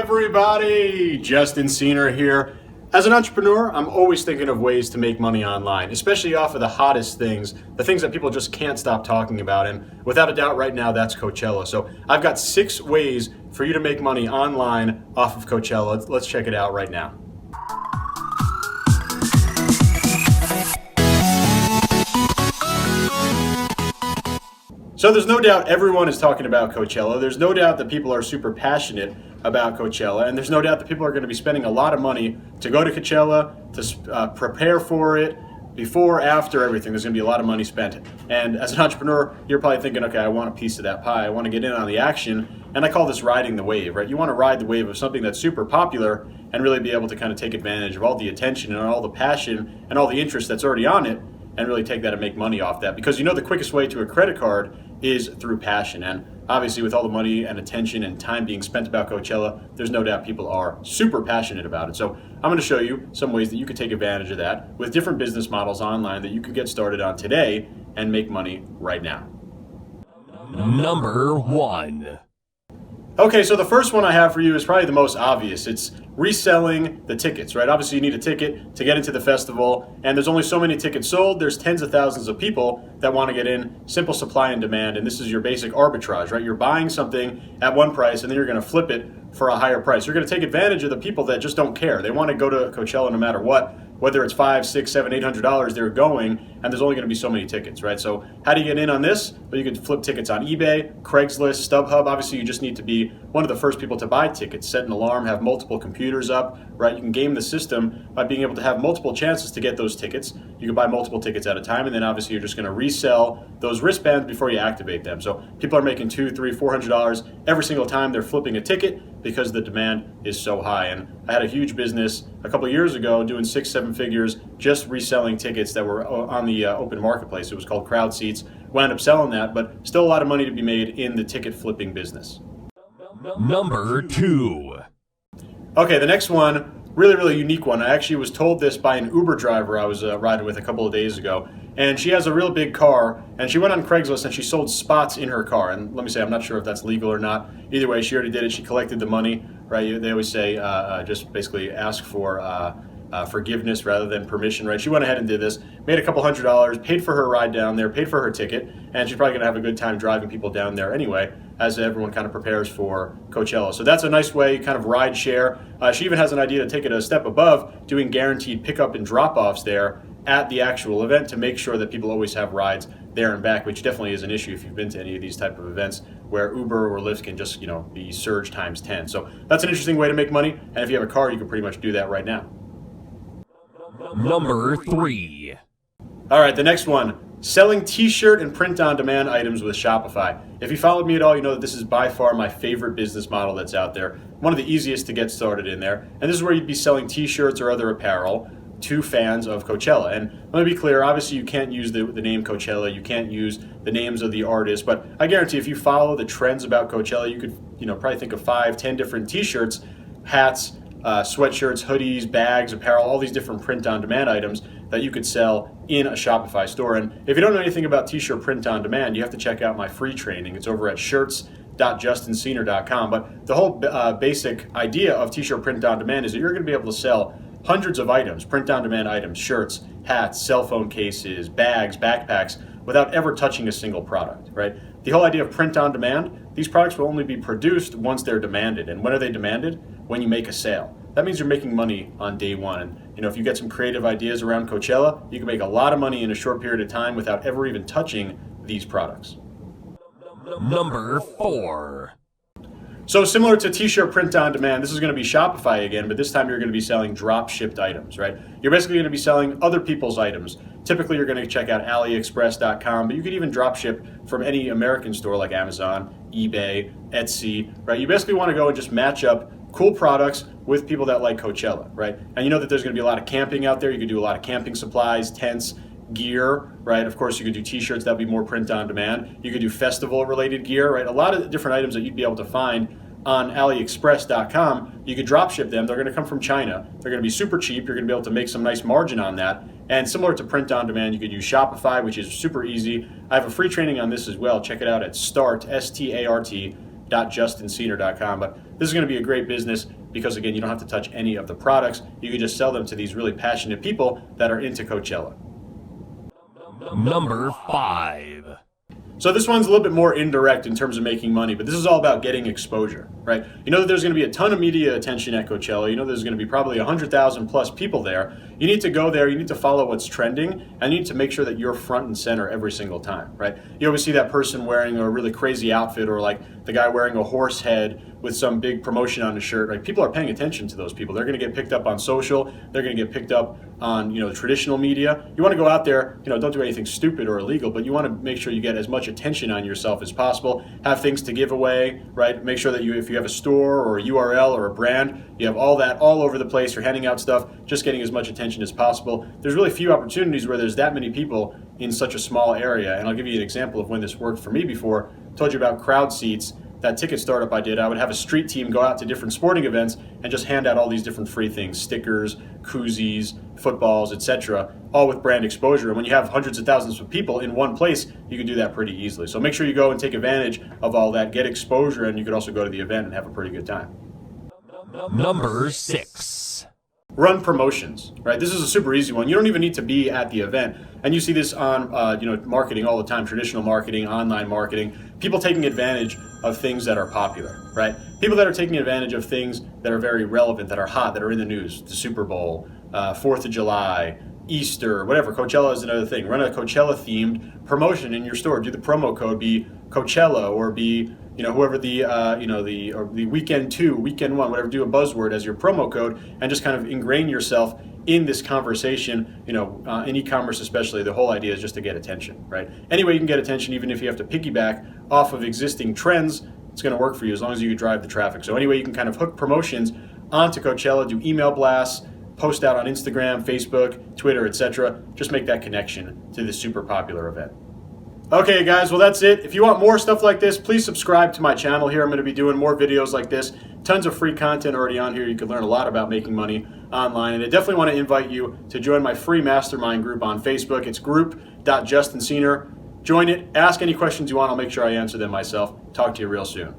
everybody, Justin Cena here. As an entrepreneur, I'm always thinking of ways to make money online, especially off of the hottest things, the things that people just can't stop talking about. And without a doubt, right now, that's Coachella. So I've got 6 ways for you to make money online off of Coachella. Let's check it out right now. So there's no doubt everyone is talking about Coachella. There's no doubt that people are super passionate about Coachella. And there's no doubt that people are going to be spending a lot of money to go to Coachella, to prepare for it, before, after, everything. There's going to be a lot of money spent. And as an entrepreneur, you're probably thinking, okay, I want a piece of that pie. I want to get in on the action. And I call this riding the wave, right? You want to ride the wave of something that's super popular and really be able to kind of take advantage of all the attention and all the passion and all the interest that's already on it and really take that and make money off that. Because you know the quickest way to a credit card is through passion. And obviously with all the money and attention and time being spent about Coachella, there's no doubt people are super passionate about it. So I'm going to show you some ways that you could take advantage of that with different business models online that you could get started on today and make money right now. Number 1. Okay, so the first one I have for you is probably the most obvious. It's reselling the tickets, right? Obviously you need a ticket to get into the festival, and there's only so many tickets sold. There's tens of thousands of people that want to get in, simple supply and demand, and this is your basic arbitrage, right? You're buying something at one price and then you're going to flip it for a higher price. You're going to take advantage of the people that just don't care. They want to go to Coachella no matter what. Whether it's $500, $600, $700, $800, they're going, and there's only going to be so many tickets, right? So how do you get in on this? Well, you can flip tickets on eBay, Craigslist, StubHub. Obviously, you just need to be one of the first people to buy tickets. Set an alarm, have multiple computers up, right? You can game the system by being able to have multiple chances to get those tickets. You can buy multiple tickets at a time, and then obviously you're just going to resell those wristbands before you activate them. So people are making $200, $300, $400 every single time they're flipping a ticket because the demand is so high. And I had a huge business a couple of years ago doing 6-7 figures just reselling tickets that were on the open marketplace. It was called Crowd Seats. Wound up selling that, but still a lot of money to be made in the ticket flipping business. Number 2. Okay, the next one, really unique one. I actually was told this by an Uber driver I was riding with a couple of days ago. And she has a real big car, and she went on Craigslist and she sold spots in her car. And let me say, I'm not sure if that's legal or not. Either way, she already did it. She collected the money, right? They always say just basically ask for forgiveness rather than permission, right? She went ahead and did this, made a couple $100, paid for her ride down there, paid for her ticket, and she's probably going to have a good time driving people down there anyway, as everyone kind of prepares for Coachella. So that's a nice way, kind of ride share. She even has an idea to take it a step above, doing guaranteed pickup and drop-offs there at the actual event to make sure that people always have rides there and back, which definitely is an issue if you've been to any of these type of events where Uber or Lyft can just, be surge times 10. So that's an interesting way to make money, and if you have a car, you can pretty much do that right now. Number 3. All right, the next one, selling t-shirt and print-on-demand items with Shopify. If you followed me at all, you know that this is by far my favorite business model that's out there, one of the easiest to get started in there, and this is where you'd be selling t-shirts or other apparel to fans of Coachella. And let me be clear, obviously you can't use the name Coachella, you can't use the names of the artists, but I guarantee if you follow the trends about Coachella, you could probably think of 5-10 different t-shirts, hats, sweatshirts, hoodies, bags, apparel, all these different print-on-demand items that you could sell in a Shopify store. And if you don't know anything about t-shirt print-on-demand, you have to check out my free training. It's over at shirts.justincena.com. But the whole basic idea of t-shirt print-on-demand is that you're going to be able to sell hundreds of items, print-on-demand items, shirts, hats, cell phone cases, bags, backpacks, without ever touching a single product, right? The whole idea of print-on-demand, these products will only be produced once they're demanded. And when are they demanded? When you make a sale. That means you're making money on day one. And if you get some creative ideas around Coachella, you can make a lot of money in a short period of time without ever even touching these products. Number 4. So similar to t-shirt print on demand, this is going to be Shopify again, but this time you're going to be selling drop shipped items, right? You're basically going to be selling other people's items. Typically you're going to check out AliExpress.com, but you could even drop ship from any American store like Amazon, eBay, Etsy, right? You basically want to go and just match up cool products with people that like Coachella, right? And you know that there's going to be a lot of camping out there. You could do a lot of camping supplies, tents, gear, right? Of course, you could do t-shirts, that'd be more print on demand. You could do festival related gear, right? A lot of different items that you'd be able to find on AliExpress.com. You could drop ship them. They're going to come from China. They're going to be super cheap. You're going to be able to make some nice margin on that. And similar to print on demand, you could use Shopify, which is super easy. I have a free training on this as well. Check it out at start, shop.justincenter.com. But this is going to be a great business because, again, you don't have to touch any of the products. You can just sell them to these really passionate people that are into Coachella. Number 5. So this one's a little bit more indirect in terms of making money, but this is all about getting exposure, right? You know that there's going to be a ton of media attention at Coachella. You know there's going to be probably 100,000 plus people there. You need to go there, you need to follow what's trending, and you need to make sure that you're front and center every single time, right? You always see that person wearing a really crazy outfit, or like the guy wearing a horse head with some big promotion on his shirt, right? People are paying attention to those people. They're going to get picked up on social. They're going to get picked up on, traditional media. You want to go out there, don't do anything stupid or illegal, but you want to make sure you get as much attention on yourself as possible. Have things to give away, right? Make sure that if you have a store or a URL or a brand, you have all that all over the place. You're handing out stuff, just getting as much attention as possible. There's really few opportunities where there's that many people in such a small area. And I'll give you an example of when this worked for me before. I told you about crowd seats. That ticket startup I did, I would have a street team go out to different sporting events and just hand out all these different free things, stickers, koozies, footballs, etc., all with brand exposure. And when you have hundreds of thousands of people in one place, you can do that pretty easily. So make sure you go and take advantage of all that, get exposure, and you could also go to the event and have a pretty good time. Number 6. Run promotions, right? This is a super easy one. You don't even need to be at the event. And you see this on marketing all the time, traditional marketing, online marketing, people taking advantage of things that are popular, right? People that are taking advantage of things that are very relevant, that are hot, that are in the news, the Super Bowl, 4th of July, Easter, whatever. Coachella is another thing. Run a Coachella themed promotion in your store. Do the promo code be Coachella, or be whoever the weekend 2, weekend 1, whatever. Do a buzzword as your promo code and just kind of ingrain yourself in this conversation. In e-commerce especially, the whole idea is just to get attention, right? Any way you can get attention, even if you have to piggyback off of existing trends, it's going to work for you as long as you can drive the traffic. So anyway, you can kind of hook promotions onto Coachella, do email blasts, post out on Instagram, Facebook, Twitter, etc. Just make that connection to this super popular event. Okay guys, well that's it. If you want more stuff like this, please subscribe to my channel here. I'm going to be doing more videos like this. Tons of free content already on here. You can learn a lot about making money online. And I definitely want to invite you to join my free mastermind group on Facebook. It's group.justincenter. Join it, ask any questions you want. I'll make sure I answer them myself. Talk to you real soon.